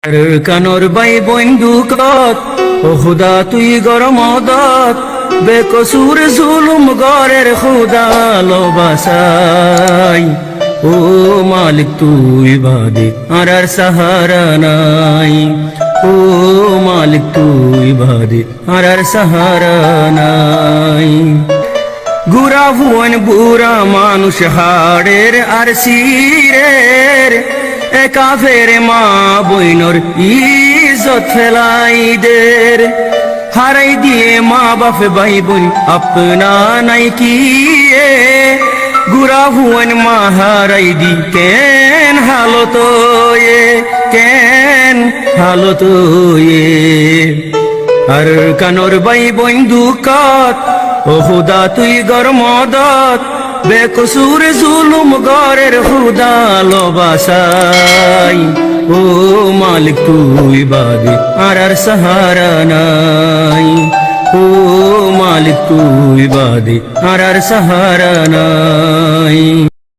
আর কানর by বন্দুকত ও খুদা তুই গরমদত বেকসুর জুলুম গরের খুদা লবাসাই ও মালিক তুই বাদে আর সাহারা নাই ও মালিক তুই বাদে আর সাহারা নাই গুরা ভুবন বুড়া মানুষ হাড়ের আর শিরের একা ফেরে মা বইনর ইজ্জত ফেলাই দের হারাই দিয়ে মা বাপে ভাই বোন আপনা নাই কি গুরা ভুবন মা হারাই দি কেন হালত কেন হালত আর কানর বাই বোন দুঃখত ও খুদা তুই গরমদত বেকসুর জুলুম গরের খুদা লবাসাই ও মালিক তুই বাদে আর সাহারা নাই ও মালিক তুই বাদে আর সাহারা নাই।